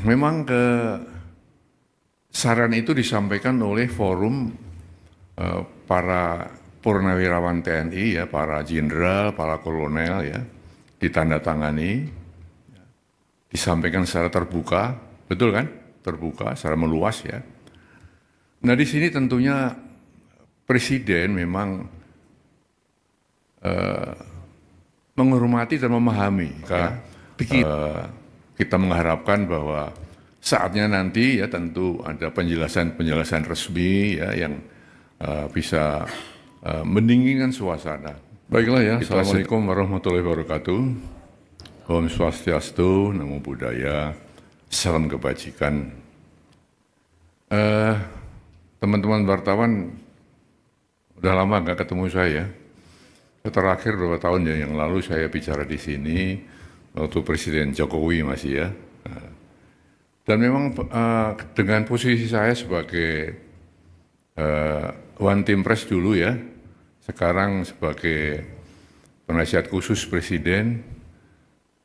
Memang saran itu disampaikan oleh forum para purnawirawan TNI ya, para jenderal, para kolonel ya, ditandatangani, disampaikan secara terbuka, betul kan? Terbuka, secara meluas ya. Nah di sini tentunya Presiden memang menghormati dan memahami. Kita mengharapkan bahwa saatnya nanti ya tentu ada penjelasan-penjelasan resmi ya yang bisa mendinginkan suasana. Baiklah ya, Assalamualaikum warahmatullahi wabarakatuh. Om Swastiastu, Namo Buddhaya, salam kebajikan. Teman-teman wartawan, udah lama nggak ketemu saya. Terakhir beberapa tahun yang lalu saya bicara di sini waktu Presiden Jokowi masih ya. Dan memang dengan posisi saya sebagai One Team Press dulu ya, sekarang sebagai penasihat khusus Presiden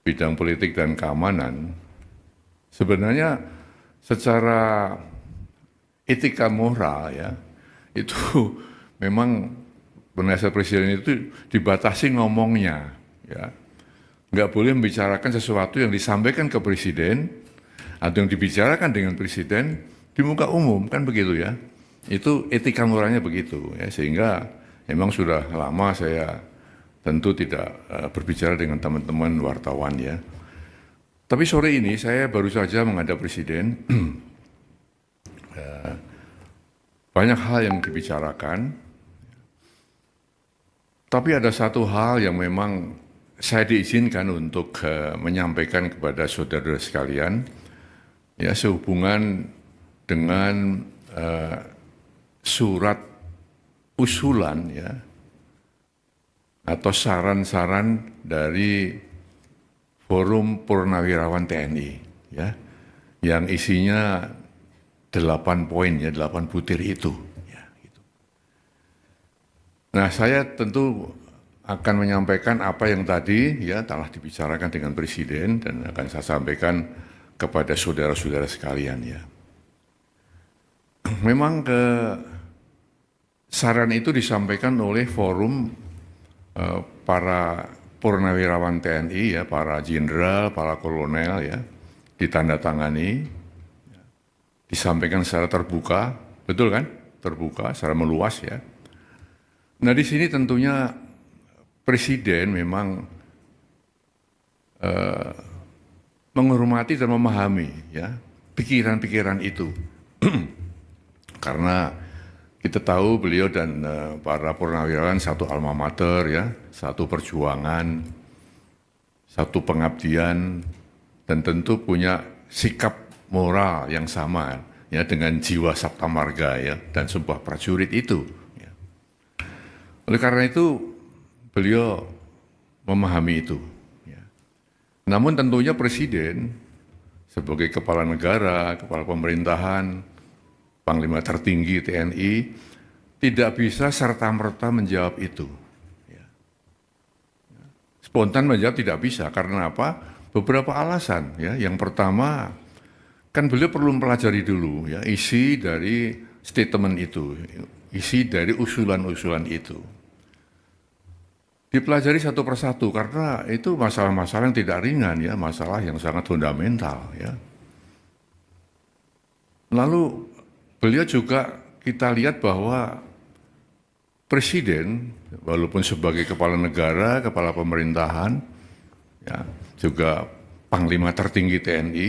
bidang politik dan keamanan, sebenarnya secara etika moral ya, itu memang penasihat Presiden itu dibatasi ngomongnya ya. Nggak boleh membicarakan sesuatu yang disampaikan ke Presiden atau yang dibicarakan dengan Presiden di muka umum, kan begitu ya. Itu etika moralnya begitu ya, sehingga memang sudah lama saya tentu tidak berbicara dengan teman-teman wartawan ya. Tapi sore ini saya baru saja menghadap Presiden. Banyak hal yang dibicarakan, tapi ada satu hal yang memang saya diizinkan untuk menyampaikan kepada saudara-saudara sekalian, ya sehubungan dengan surat usulan ya atau saran-saran dari Forum Purnawirawan TNI ya, yang isinya 8 poin ya, 8 butir itu. Ya, gitu. Nah saya tentu akan menyampaikan apa yang tadi ya telah dibicarakan dengan Presiden dan akan saya sampaikan kepada saudara-saudara sekalian ya. Memang saran itu disampaikan oleh forum para purnawirawan TNI ya, para jenderal, para kolonel ya, ditandatangani, disampaikan secara terbuka, betul kan? Terbuka, secara meluas ya. Nah di sini tentunya Presiden memang menghormati dan memahami ya pikiran-pikiran itu. Karena kita tahu beliau dan para purnawirawan satu alma mater ya, satu perjuangan, satu pengabdian, dan tentu punya sikap moral yang sama ya dengan jiwa sabta marga ya dan sebuah prajurit itu. Ya. Oleh karena itu beliau memahami itu. Ya. Namun tentunya Presiden sebagai kepala negara, kepala pemerintahan, Panglima tertinggi TNI tidak bisa serta-merta menjawab itu. Ya. Spontan menjawab tidak bisa, karena apa? Beberapa alasan. Ya. Yang pertama, kan beliau perlu mempelajari dulu ya isi dari statement itu, isi dari usulan-usulan itu. Dipelajari satu persatu, karena itu masalah-masalah yang tidak ringan ya, masalah yang sangat fundamental ya. Lalu beliau juga kita lihat bahwa Presiden, walaupun sebagai kepala negara, kepala pemerintahan, ya, juga Panglima tertinggi TNI,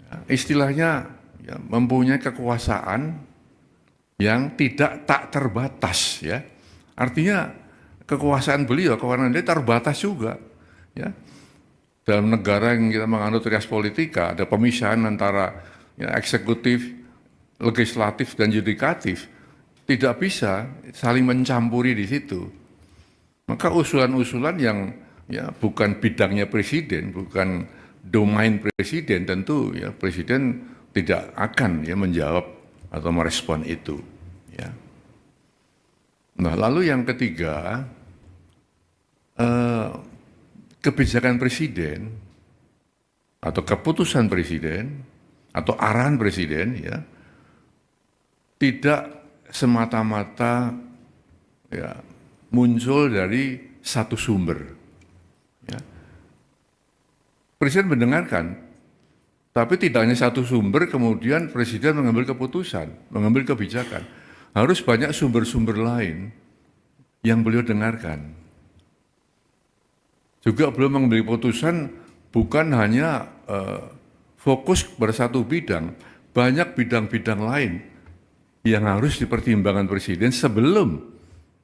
ya, istilahnya ya, mempunyai kekuasaan yang tak terbatas. Ya. Artinya kekuasaan beliau, kewenangan dia terbatas juga. Ya. Dalam negara yang kita menganut res politika, ada pemisahan antara ya, eksekutif, legislatif dan yudikatif, tidak bisa saling mencampuri di situ. Maka usulan-usulan yang ya bukan bidangnya Presiden, bukan domain Presiden, tentu ya Presiden tidak akan ya menjawab atau merespon itu. Ya. Nah lalu yang ketiga, kebijakan Presiden atau keputusan presiden atau arahan presiden ya tidak semata-mata ya muncul dari satu sumber. Ya. Presiden mendengarkan, tapi tidak hanya satu sumber kemudian presiden mengambil keputusan, mengambil kebijakan. Harus banyak sumber-sumber lain yang beliau dengarkan. Juga beliau mengambil keputusan bukan hanya fokus pada satu bidang, banyak bidang-bidang lain yang harus dipertimbangkan presiden sebelum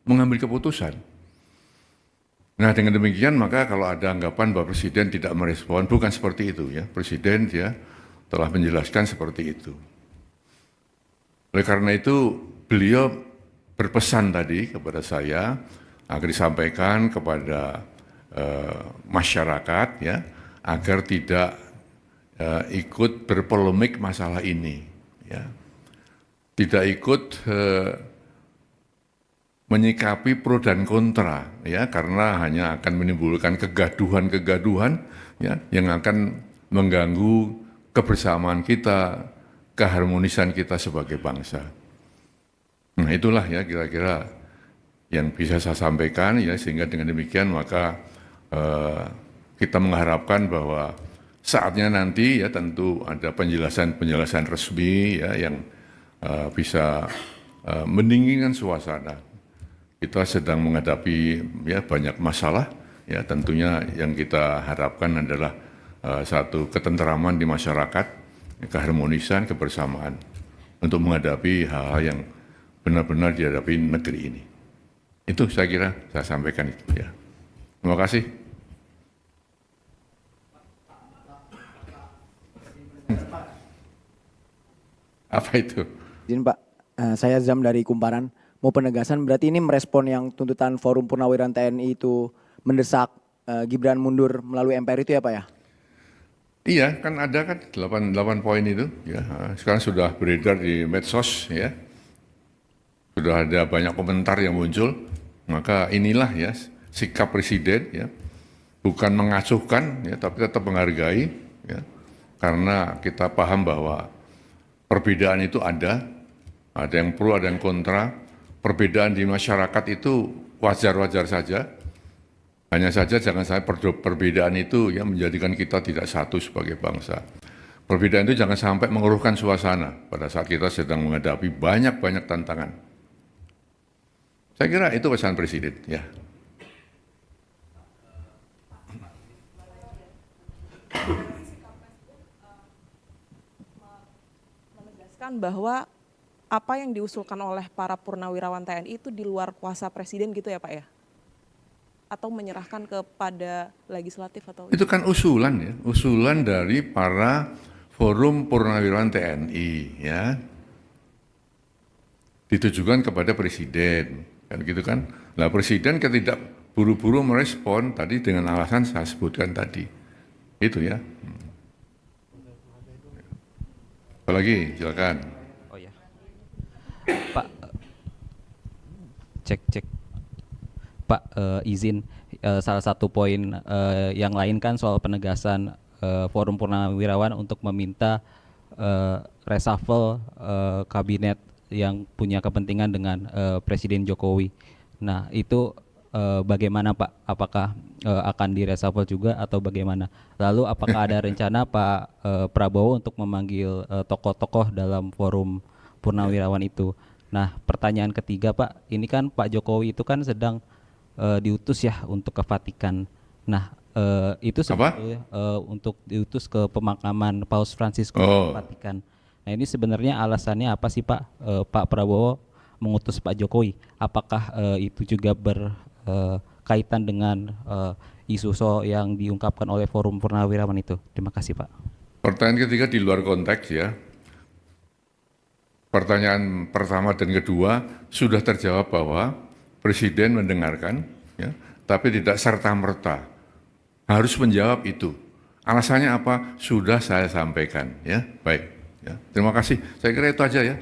mengambil keputusan. Nah dengan demikian maka kalau ada anggapan bahwa presiden tidak merespon, bukan seperti itu ya. Presiden dia telah menjelaskan seperti itu. Oleh karena itu beliau berpesan tadi kepada saya agar disampaikan kepada masyarakat ya agar tidak ikut berpolemik masalah ini ya. Tidak ikut menyikapi pro dan kontra ya karena hanya akan menimbulkan kegaduhan-kegaduhan ya yang akan mengganggu kebersamaan kita, keharmonisan kita sebagai bangsa. Nah, itulah ya kira-kira yang bisa saya sampaikan ya sehingga dengan demikian maka kita mengharapkan bahwa saatnya nanti ya tentu ada penjelasan-penjelasan resmi ya yang bisa mendinginkan suasana. Kita sedang menghadapi ya banyak masalah ya tentunya yang kita harapkan adalah satu ketenteraman di masyarakat, keharmonisan, kebersamaan untuk menghadapi hal-hal yang benar-benar dihadapi negeri ini. Itu saya kira saya sampaikan itu ya. Terima kasih. Apa itu? Izin Pak, saya Zam dari Kumparan. Mau penegasan berarti ini merespon yang tuntutan Forum Purnawirawan TNI itu mendesak Gibran mundur melalui MPR itu ya Pak ya? Iya, kan ada kan 8 poin itu ya. Sekarang sudah beredar di medsos ya. Sudah ada banyak komentar yang muncul. Maka inilah ya sikap presiden ya. Bukan mengacuhkan ya, tapi tetap menghargai ya. Karena kita paham bahwa perbedaan itu ada yang pro, ada yang kontra. Perbedaan di masyarakat itu wajar-wajar saja. Hanya saja jangan sampai perbedaan itu ya menjadikan kita tidak satu sebagai bangsa. Perbedaan itu jangan sampai mengeruhkan suasana pada saat kita sedang menghadapi banyak-banyak tantangan. Saya kira itu pesan presiden ya. Menegaskan bahwa apa yang diusulkan oleh para purnawirawan TNI itu di luar kuasa presiden gitu ya Pak ya? Atau menyerahkan kepada legislatif atau? Itu kan usulan ya, usulan dari para Forum Purnawirawan TNI ya. Ditujukan kepada presiden, kan gitu kan. Nah presiden tidak buru-buru merespon tadi dengan alasan saya sebutkan tadi. Itu ya. Apalagi silakan. Oh ya. Pak, cek. Pak, izin salah satu poin yang lain kan soal penegasan Forum Purnawirawan untuk meminta reshuffle kabinet yang punya kepentingan dengan Presiden Jokowi. Nah, itu bagaimana Pak? Apakah akan direshuffle juga atau bagaimana? Lalu apakah ada rencana Pak Prabowo untuk memanggil tokoh-tokoh dalam Forum Purnawirawan itu? Nah, pertanyaan ketiga Pak, ini kan Pak Jokowi itu kan sedang diutus ya untuk ke Vatikan. Nah, itu sebetulnya untuk diutus ke pemakaman Paus Franciscus ke Vatikan. Nah, ini sebenarnya alasannya apa sih Pak? Pak Prabowo mengutus Pak Jokowi. Apakah itu juga berkaitan dengan isu yang diungkapkan oleh Forum Purnawirawan itu? Terima kasih Pak. Pertanyaan ketiga di luar konteks ya. Pertanyaan pertama dan kedua sudah terjawab bahwa Presiden mendengarkan, ya, tapi tidak serta-merta harus menjawab itu. Alasannya apa? Sudah saya sampaikan, ya. Baik, ya. Terima kasih. Saya kira itu aja ya.